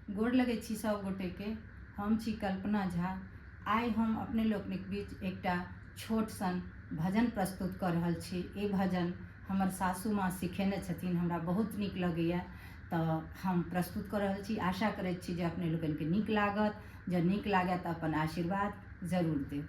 गोर लगै छी सब गोटे के। हम छी कल्पना झा। आइ हम अपने लोकनिक बीच एकटा छोट सन भजन प्रस्तुत कर रहल छी। ई भजन हमर सासू माँ सिखेने छथिन, हमरा बहुत नीक लगैया, तऽ हम प्रस्तुत कर रहल छी। आशा करैत छी जे अपने लोकनि के नीक लागत। जँ नीक लागत तऽ अपन आशीर्वाद जरूर देब।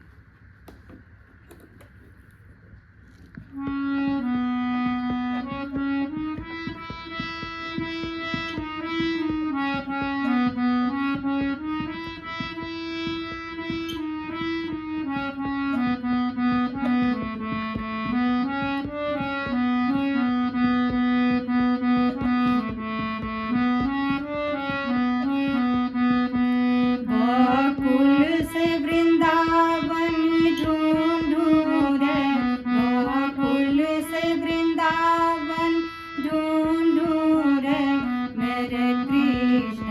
गोकुल से वृंदावन ढूंढूं रे, गोकुल से वृंदावन ढूंढूं रे, मेरे कृष्ण